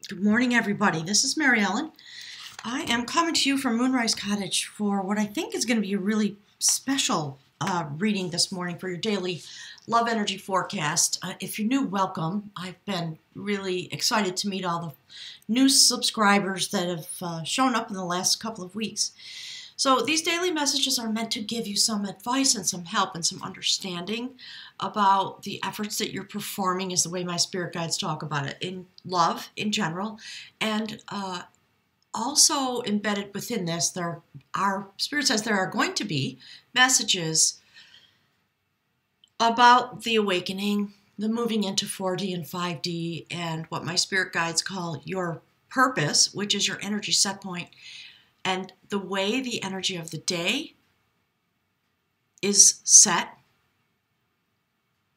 Good morning, everybody. This is Mary Ellen. I am coming to you from Moonrise Cottage for what I think is going to be a really special reading this morning for your daily love energy forecast. If you're new, welcome. I've been really excited to meet all the new subscribers that have shown up in the last couple of weeks. So these daily messages are meant to give you some advice and some help and some understanding about the efforts that you're performing, is the way my spirit guides talk about it, in love in general. And also embedded within this, our spirit says there are going to be messages about the awakening, the moving into 4D and 5D, and what my spirit guides call your purpose, which is your energy set point, and the way the energy of the day is set,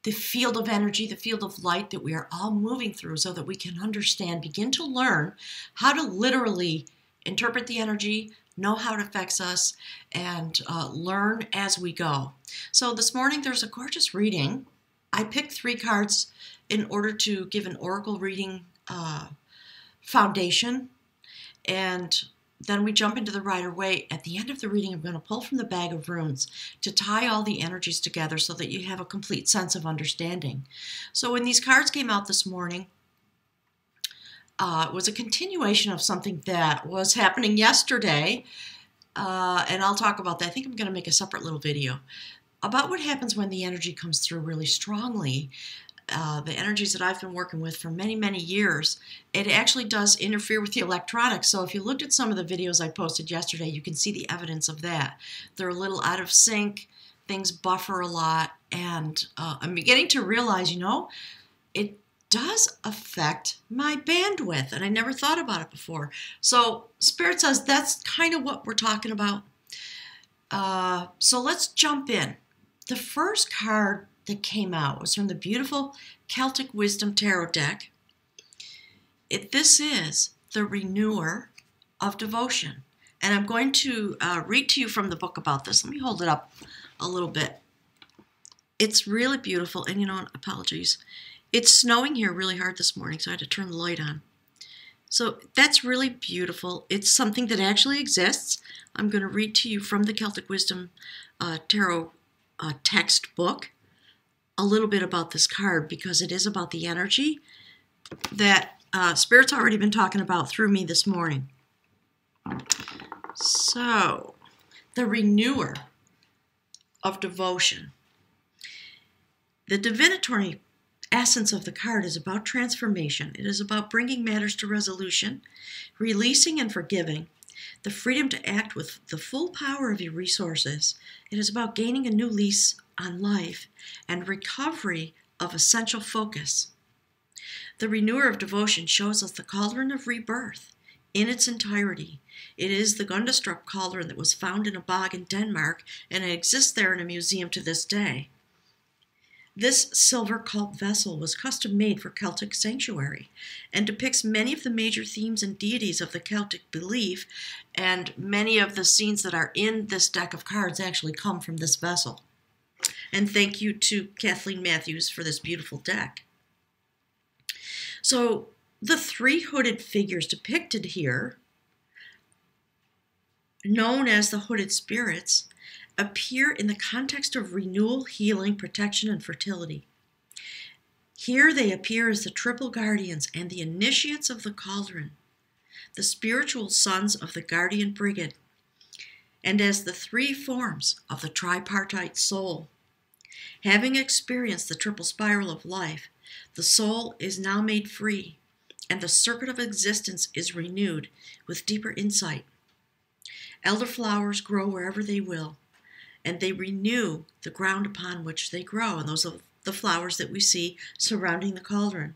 the field of energy, the field of light that we are all moving through, so that we can understand, begin to learn how to literally interpret the energy, know how it affects us, and learn as we go. So this morning there's a gorgeous reading. I picked 3 cards in order to give an oracle reading foundation, and then we jump into the Rider Waite. At the end of the reading, I'm going to pull from the bag of runes to tie all the energies together so that you have a complete sense of understanding. So when these cards came out this morning, it was a continuation of something that was happening yesterday, and I'll talk about that. I think I'm going to make a separate little video about what happens when the energy comes through really strongly. The energies that I've been working with for many, many years, it actually does interfere with the electronics. So if you looked at some of the videos I posted yesterday, you can see the evidence of that. They're a little out of sync, things buffer a lot, and I'm beginning to realize, it does affect my bandwidth, and I never thought about it before. So Spirit says that's kind of what we're talking about. So let's jump in. The first card that came out was from the beautiful Celtic Wisdom Tarot deck. This is the Renewer of Devotion. And I'm going to read to you from the book about this. Let me hold it up a little bit. It's really beautiful. And apologies. It's snowing here really hard this morning, so I had to turn the light on. So that's really beautiful. It's something that actually exists. I'm going to read to you from the Celtic Wisdom Tarot textbook a little bit about this card, because it is about the energy that Spirit's already been talking about through me this morning. So, the Renewer of Devotion. The divinatory essence of the card is about transformation. It is about bringing matters to resolution, releasing and forgiving, the freedom to act with the full power of your resources. It is about gaining a new lease on life and recovery of essential focus. The Renewer of Devotion shows us the cauldron of rebirth in its entirety. It is the Gundestrup cauldron that was found in a bog in Denmark, and it exists there in a museum to this day. This silver cult vessel was custom made for Celtic sanctuary and depicts many of the major themes and deities of the Celtic belief, and many of the scenes that are in this deck of cards actually come from this vessel. And thank you to Kathleen Matthews for this beautiful deck. So the 3 hooded figures depicted here, known as the hooded spirits, appear in the context of renewal, healing, protection, and fertility. Here they appear as the triple guardians and the initiates of the cauldron, the spiritual sons of the guardian brigade, and as the 3 forms of the tripartite soul. Having experienced the triple spiral of life, the soul is now made free, and the circuit of existence is renewed with deeper insight. Elderflowers grow wherever they will, and they renew the ground upon which they grow, and those are the flowers that we see surrounding the cauldron.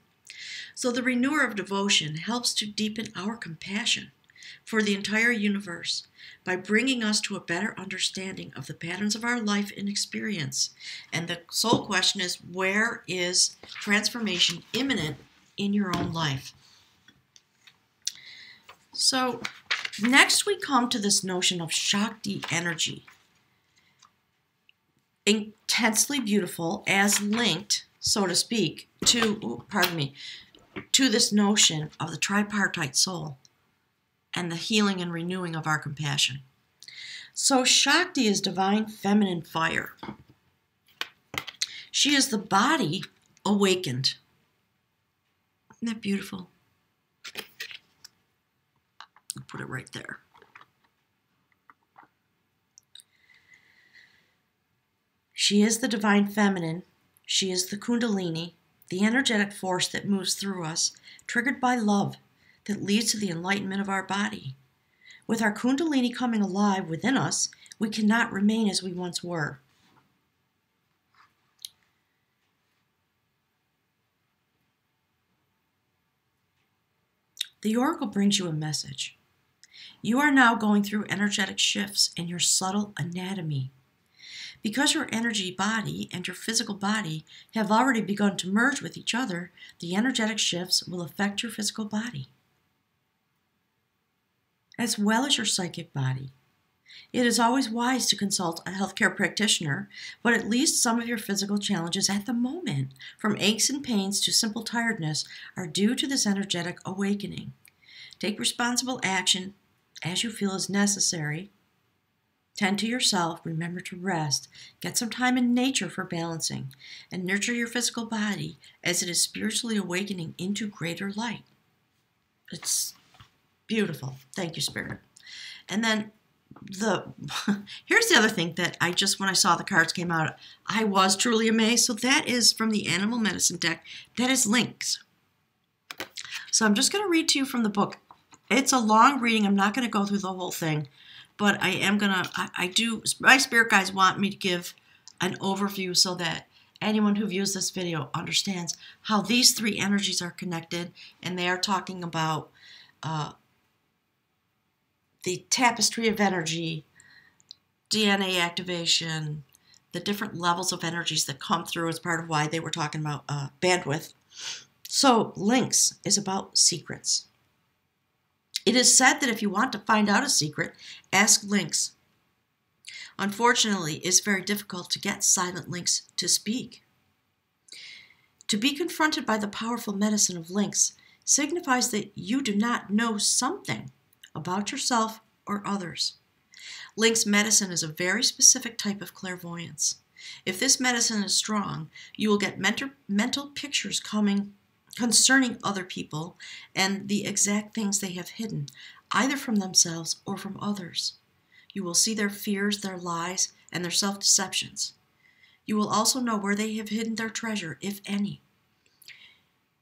So the Renewer of Devotion helps to deepen our compassion for the entire universe by bringing us to a better understanding of the patterns of our life and experience. And the sole question is, where is transformation imminent in your own life? So next we come to this notion of Shakti energy. Intensely beautiful, as linked, so to speak, to, to this notion of the tripartite soul and the healing and renewing of our compassion. So Shakti is divine feminine fire. She is the body awakened. Isn't that beautiful? I'll put it right there. She is the divine feminine. She is the Kundalini, the energetic force that moves through us, triggered by love, that leads to the enlightenment of our body. With our Kundalini coming alive within us, we cannot remain as we once were. The Oracle brings you a message. You are now going through energetic shifts in your subtle anatomy. Because your energy body and your physical body have already begun to merge with each other, the energetic shifts will affect your physical body, as well as your psychic body. It is always wise to consult a healthcare practitioner, but at least some of your physical challenges at the moment, from aches and pains to simple tiredness, are due to this energetic awakening. Take responsible action as you feel is necessary. Tend to yourself, remember to rest, get some time in nature for balancing, and nurture your physical body as it is spiritually awakening into greater light. It's beautiful. Thank you, Spirit. And then here's the other thing that when I saw the cards came out, I was truly amazed. So that is from the Animal Medicine deck. That is lynx. So I'm just going to read to you from the book. It's a long reading. I'm not going to go through the whole thing, but I am going to, my spirit guides want me to give an overview so that anyone who views this video understands how these three energies are connected, and they are talking about the tapestry of energy, DNA activation, the different levels of energies that come through as part of why they were talking about bandwidth. So lynx is about secrets. It is said that if you want to find out a secret, ask lynx. Unfortunately, it's very difficult to get silent lynx to speak. To be confronted by the powerful medicine of lynx signifies that you do not know something about yourself or others. Lynx medicine is a very specific type of clairvoyance. If this medicine is strong, you will get mental pictures concerning other people and the exact things they have hidden, either from themselves or from others. You will see their fears, their lies, and their self-deceptions. You will also know where they have hidden their treasure, if any.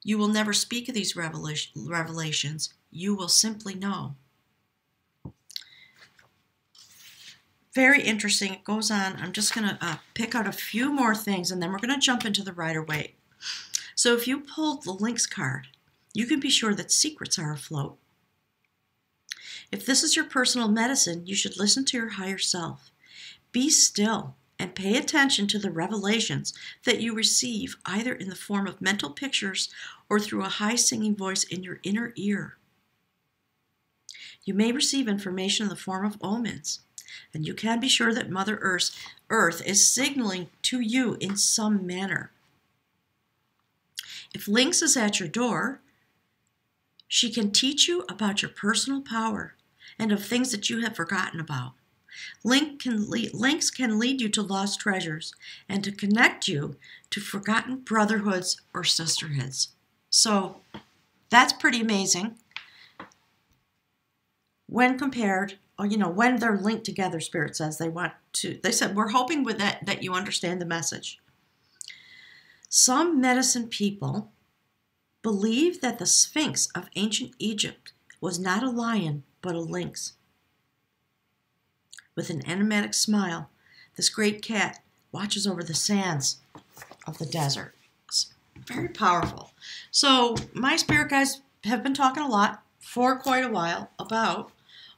You will never speak of these revelations. You will simply know. Very interesting. It goes on. I'm just going to pick out a few more things, and then we're going to jump into the Rider Waite. So if you pulled the lynx card, you can be sure that secrets are afloat. If this is your personal medicine, you should listen to your higher self. Be still and pay attention to the revelations that you receive, either in the form of mental pictures or through a high singing voice in your inner ear. You may receive information in the form of omens, and you can be sure that Mother Earth is signaling to you in some manner. If lynx is at your door, she can teach you about your personal power and of things that you have forgotten about. Lynx can lead you to lost treasures and to connect you to forgotten brotherhoods or sisterhoods. So that's pretty amazing. When compared, when they're linked together, Spirit says they said, we're hoping with that you understand the message. Some medicine people believe that the Sphinx of ancient Egypt was not a lion, but a lynx. With an enigmatic smile, this great cat watches over the sands of the desert. It's very powerful. So my spirit guides have been talking a lot for quite a while about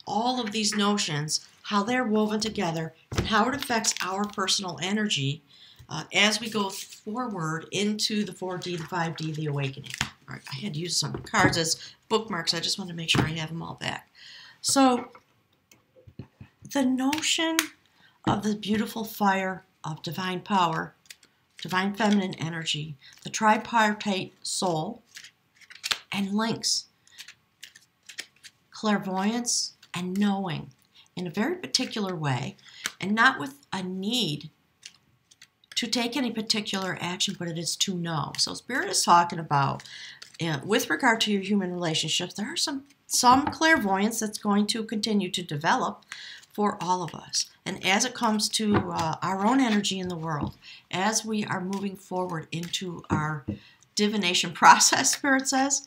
all of these notions, how they're woven together, and how it affects our personal energy as we go forward into the 4D, the 5D, the awakening. All right, I had used some cards as bookmarks. I just wanted to make sure I have them all back. So the notion of the beautiful fire of divine power, divine feminine energy, the tripartite soul, and links, clairvoyance and knowing in a very particular way, and not with a need to take any particular action, but it is to know. So Spirit is talking about, with regard to your human relationships, there are some clairvoyance that's going to continue to develop for all of us. And as it comes to our own energy in the world, as we are moving forward into our divination process, Spirit says,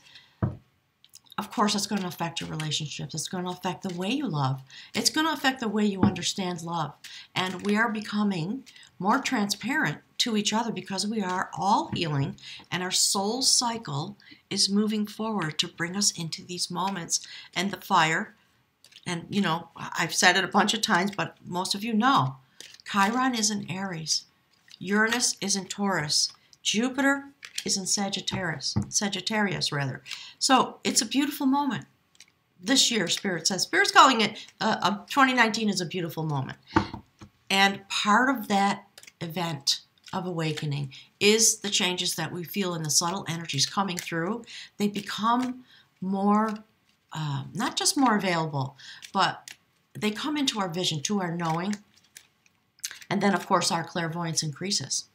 of course, it's going to affect your relationships. It's going to affect the way you love. It's going to affect the way you understand love. And we are becoming more transparent to each other because we are all healing, and our soul cycle is moving forward to bring us into these moments. And the fire, and you know, I've said it a bunch of times, but most of you know, Chiron is in Aries. Uranus is in Taurus. Jupiter is in Sagittarius. So it's a beautiful moment. This year, Spirit says, Spirit's calling it, 2019 is a beautiful moment. And part of that event of awakening is the changes that we feel in the subtle energies coming through. They become more, not just more available, but they come into our vision, to our knowing. And then, of course, our clairvoyance increases.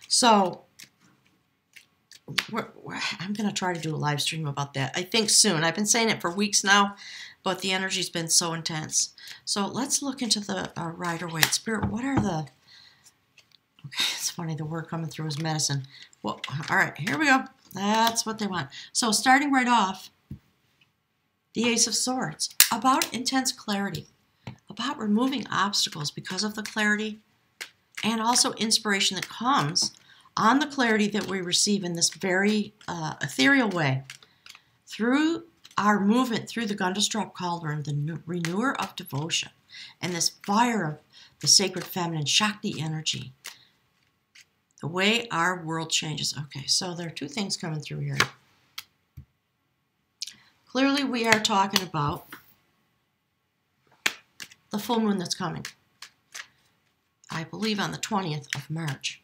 So I'm going to try to do a live stream about that, I think soon. I've been saying it for weeks now, but the energy's been so intense. So let's look into the Rider Waite Spirit. What are the... Okay, it's funny, the word coming through is medicine. Well, all right, here we go. That's what they want. So starting right off, the Ace of Swords, about intense clarity, about removing obstacles because of the clarity, and also inspiration that comes on the clarity that we receive in this very ethereal way through our movement through the Gundestrup Cauldron, the renewer of devotion, and this fire of the sacred feminine Shakti energy, the way our world changes. Okay, so there are two things coming through here. Clearly, we are talking about the full moon that's coming, I believe on the 20th of March.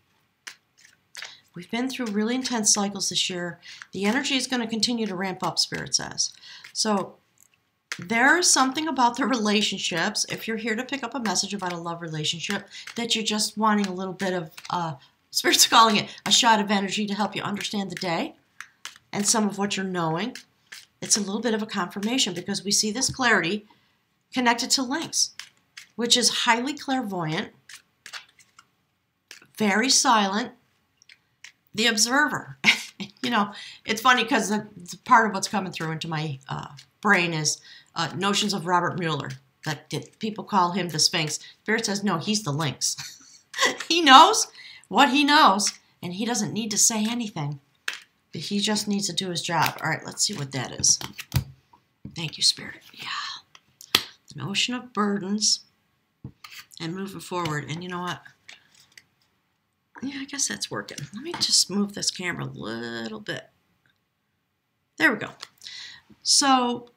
We've been through really intense cycles this year. The energy is going to continue to ramp up, Spirit says. So there's something about the relationships, if you're here to pick up a message about a love relationship, that you're just wanting a little bit of, Spirit's calling it a shot of energy to help you understand the day and some of what you're knowing. It's a little bit of a confirmation because we see this clarity connected to links, which is highly clairvoyant, very silent, the observer. You know, it's funny because part of what's coming through into my brain is notions of Robert Mueller, that people call him the Sphinx. Spirit says, no, he's the lynx. He knows what he knows, and he doesn't need to say anything. He just needs to do his job. All right, let's see what that is. Thank you, Spirit. Yeah. The notion of burdens and moving forward. And you know what? Yeah, I guess that's working. Let me just move this camera a little bit. There we go. So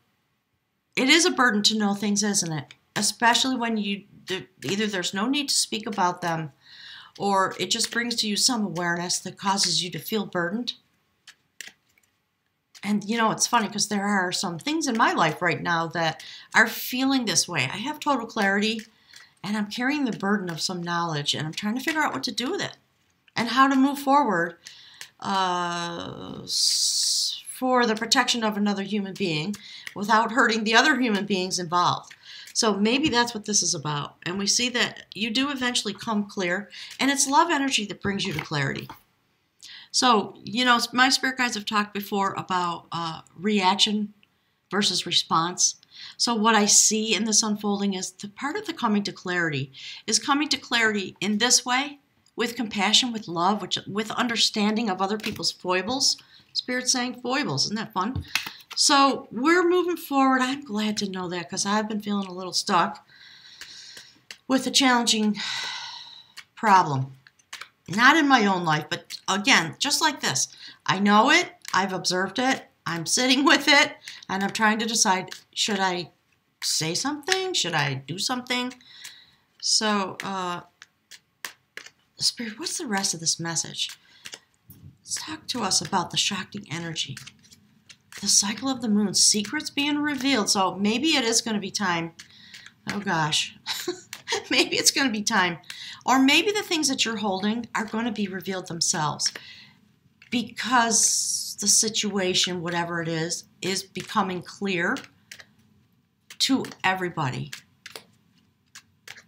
it is a burden to know things, isn't it? Especially when either there's no need to speak about them, or it just brings to you some awareness that causes you to feel burdened. And, you know, it's funny because there are some things in my life right now that are feeling this way. I have total clarity, and I'm carrying the burden of some knowledge, and I'm trying to figure out what to do with it and how to move forward for the protection of another human being without hurting the other human beings involved. So maybe that's what this is about. And we see that you do eventually come clear, and it's love energy that brings you to clarity. So, you know, my spirit guides have talked before about reaction versus response. So what I see in this unfolding is the part of the coming to clarity is coming to clarity in this way, with compassion, with love, with understanding of other people's foibles. Spirit's saying foibles. Isn't that fun? So we're moving forward. I'm glad to know that because I've been feeling a little stuck with a challenging problem. Not in my own life, but again, just like this. I know it. I've observed it. I'm sitting with it. And I'm trying to decide, should I say something? Should I do something? So, Spirit, what's the rest of this message? Let's talk to us about the Shakti energy. the cycle of the moon, secrets being revealed. So maybe it is going to be time. Oh gosh. Maybe it's going to be time. Or maybe the things that you're holding are going to be revealed themselves because the situation, whatever it is becoming clear to everybody.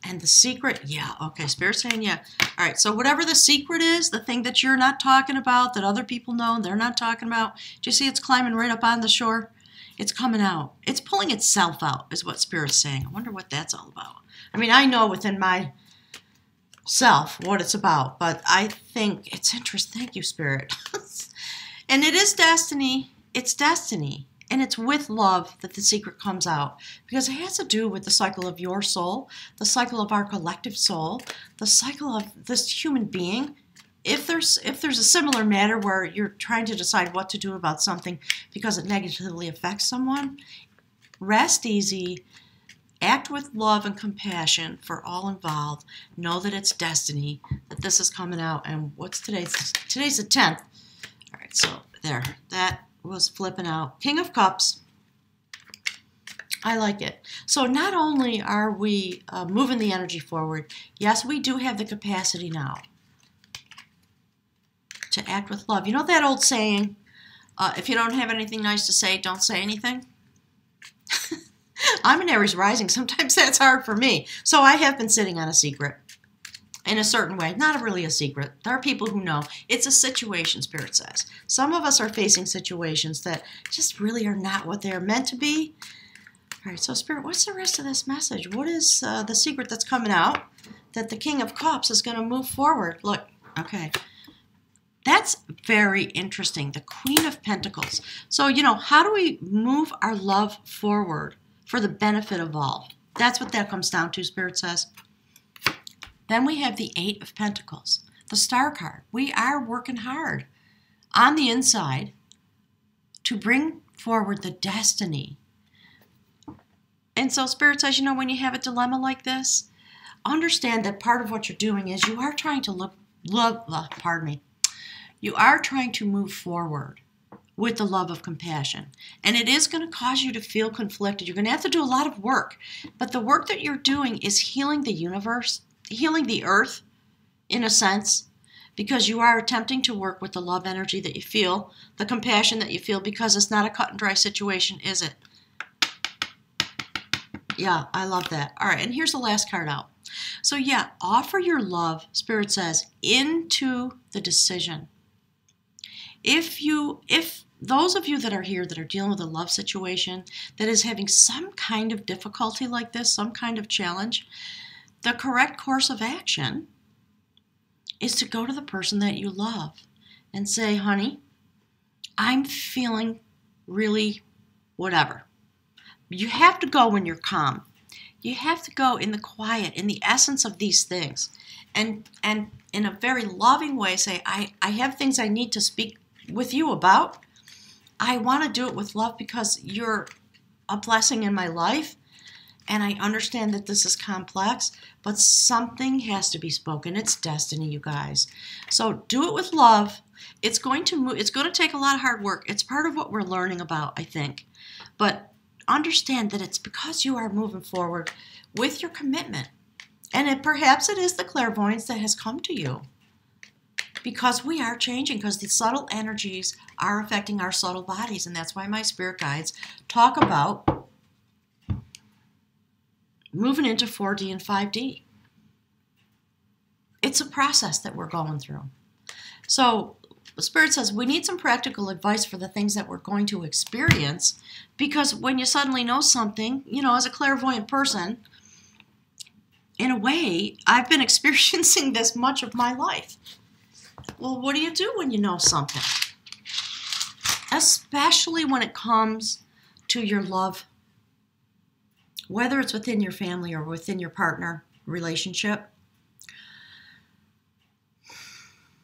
And the secret, yeah, okay, Spirit's saying yeah. All right, so whatever the secret is, the thing that you're not talking about, that other people know, they're not talking about, do you see it's climbing right up on the shore? It's coming out. It's pulling itself out, is what Spirit's saying. I wonder what that's all about. I mean, I know within myself what it's about, but I think it's interesting. Thank you, Spirit. And it is destiny. It's destiny. And it's with love that the secret comes out, because it has to do with the cycle of your soul, the cycle of our collective soul, the cycle of this human being. If there's a similar matter where you're trying to decide what to do about something because it negatively affects someone, rest easy, act with love and compassion for all involved. Know that it's destiny, that this is coming out. And what's today's? Today's the 10th. All right, so there, that was flipping out. King of Cups. I like it. So not only are we moving the energy forward, yes, we do have the capacity now to act with love. You know that old saying, if you don't have anything nice to say, don't say anything? I'm an Aries rising. Sometimes that's hard for me. So I have been sitting on a secret in a certain way. Not really a secret. There are people who know. It's a situation, Spirit says. Some of us are facing situations that just really are not what they're meant to be. All right, so Spirit, what's the rest of this message? What is the secret that's coming out that the King of Cups is going to move forward? Look, okay. That's very interesting. The Queen of Pentacles. So, you know, how do we move our love forward for the benefit of all? That's what that comes down to, Spirit says. Then we have the Eight of Pentacles, the Star card. We are working hard on the inside to bring forward the destiny. And so Spirit says, you know, when you have a dilemma like this, understand that part of what you're doing is you are trying to you are trying to move forward with the love of compassion. And it is going to cause you to feel conflicted. You're going to have to do a lot of work. But the work that you're doing is healing the universe, healing the earth, in a sense, because you are attempting to work with the love energy that you feel, the compassion that you feel, because it's not a cut and dry situation, is it? Yeah, I love that. All right, and here's the last card out. So yeah, offer your love, Spirit says, into the decision. If those of you that are here that are dealing with a love situation that is having some kind of difficulty like this, some kind of challenge, the correct course of action is to go to the person that you love and say, honey, I'm feeling really whatever. You have to go when you're calm. You have to go in the quiet, in the essence of these things. And in a very loving way say, I have things I need to speak with you about. I want to do it with love because you're a blessing in my life. And I understand that this is complex, but something has to be spoken. It's destiny, you guys. So do it with love. It's going to take a lot of hard work. It's part of what we're learning about, I think. But understand that it's because you are moving forward with your commitment. And perhaps it is the clairvoyance that has come to you. Because we are changing, because the subtle energies are affecting our subtle bodies. And that's why my spirit guides talk about moving into 4D and 5D. It's a process that we're going through. So the Spirit says we need some practical advice for the things that we're going to experience, because when you suddenly know something, you know, as a clairvoyant person, in a way, I've been experiencing this much of my life. Well, what do you do when you know something? Especially when it comes to your love, whether it's within your family or within your partner relationship.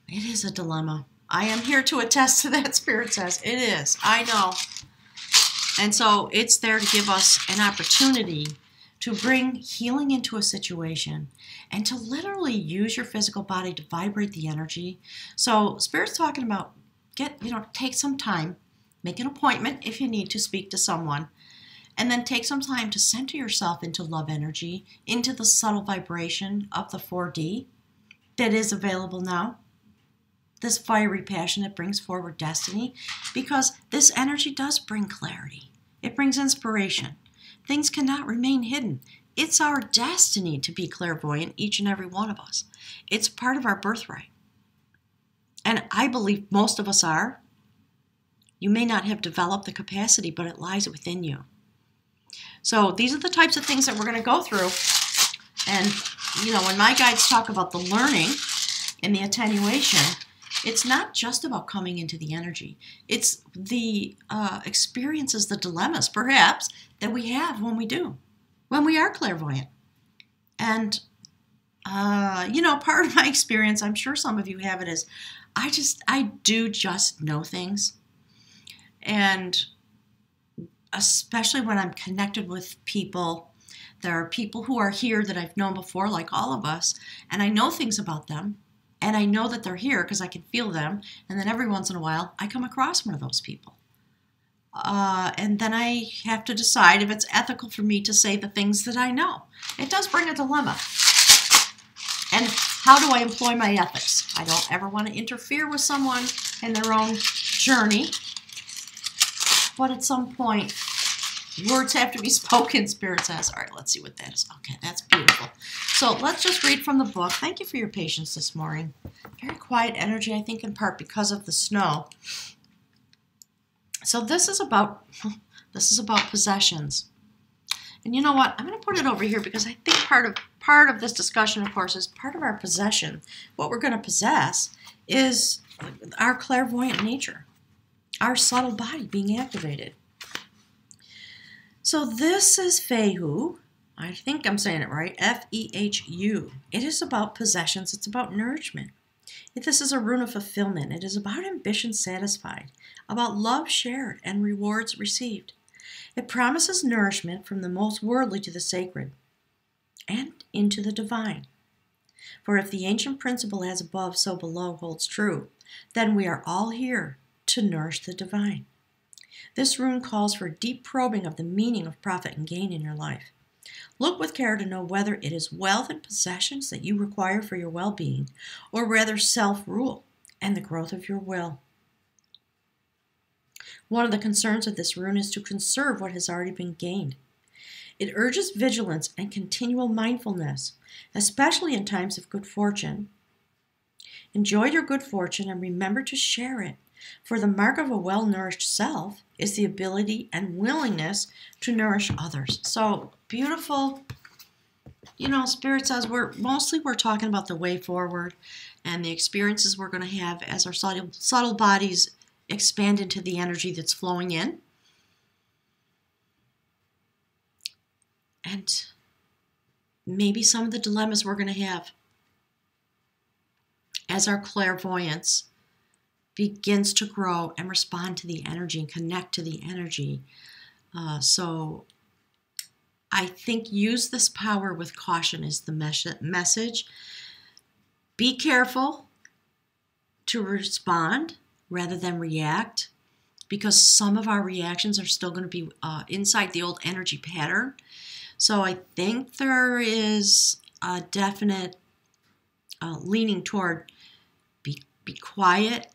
It is a dilemma. I am here to attest to that, Spirit says. It is. I know. And so it's there to give us an opportunity to bring healing into a situation and to literally use your physical body to vibrate the energy. So Spirit's talking about take some time Make an appointment if you need to speak to someone. And then take some time to center yourself into love energy, into the subtle vibration of the 4D that is available now. This fiery passion that brings forward destiny, because this energy does bring clarity. It brings inspiration. Things cannot remain hidden. It's our destiny to be clairvoyant, each and every one of us. It's part of our birthright. And I believe most of us are. You may not have developed the capacity, but it lies within you. So these are the types of things that we're going to go through. And, you know, when my guides talk about the learning and the attenuation, it's not just about coming into the energy. It's the experiences, the dilemmas, perhaps, that we have when we are clairvoyant. And, you know, part of my experience, I'm sure some of you have it, is I do just know things. And especially when I'm connected with people, there are people who are here that I've known before, like all of us, and I know things about them, and I know that they're here because I can feel them, and then every once in a while, I come across one of those people. And then I have to decide if it's ethical for me to say the things that I know. It does bring a dilemma. And how do I employ my ethics? I don't ever want to interfere with someone in their own journey. But at some point, words have to be spoken, Spirit says. All right, let's see what that is. Okay, that's beautiful. So let's just read from the book. Thank you for your patience this morning. Very quiet energy, I think in part because of the snow. So this is about possessions. And you know what? I'm going to put it over here because I think part of this discussion, of course, is part of our possession. What we're going to possess is our clairvoyant nature. Our subtle body being activated. So this is Fehu. I think I'm saying it right. F-E-H-U. It is about possessions. It's about nourishment. This is a rune of fulfillment. It is about ambition satisfied, about love shared and rewards received. It promises nourishment from the most worldly to the sacred and into the divine. For if the ancient principle as above, so below holds true, then we are all here to nourish the divine. This rune calls for deep probing of the meaning of profit and gain in your life. Look with care to know whether it is wealth and possessions that you require for your well-being, or rather self-rule and the growth of your will. One of the concerns of this rune is to conserve what has already been gained. It urges vigilance and continual mindfulness, especially in times of good fortune. Enjoy your good fortune and remember to share it. For the mark of a well-nourished self is the ability and willingness to nourish others. So beautiful. You know, Spirit says we're talking about the way forward and the experiences we're going to have as our subtle bodies expand into the energy that's flowing in. And maybe some of the dilemmas we're going to have as our clairvoyance begins to grow and respond to the energy and connect to the energy. So I think use this power with caution is the message. Be careful to respond rather than react, because some of our reactions are still going to be inside the old energy pattern. So I think there is a definite leaning toward be quiet.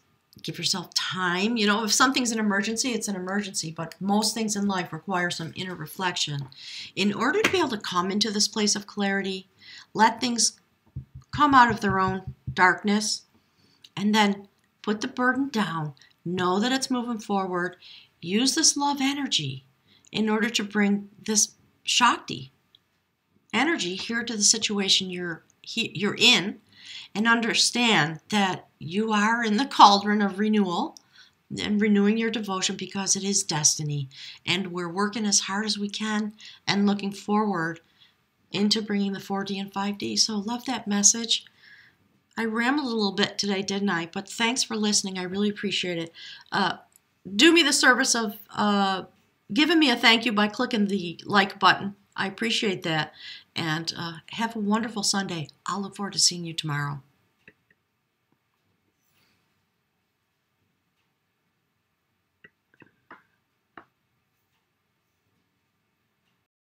Give yourself time. You know, if something's an emergency, it's an emergency. But most things in life require some inner reflection. In order to be able to come into this place of clarity, let things come out of their own darkness, and then put the burden down. Know that it's moving forward. Use this love energy in order to bring this Shakti energy here to the situation you're in, and understand that you are in the cauldron of renewal and renewing your devotion, because it is destiny. And we're working as hard as we can and looking forward into bringing the 4D and 5D. So love that message. I rambled a little bit today, didn't I? But thanks for listening. I really appreciate it. Do me the service of giving me a thank you by clicking the like button. I appreciate that. And have a wonderful Sunday. I'll look forward to seeing you tomorrow.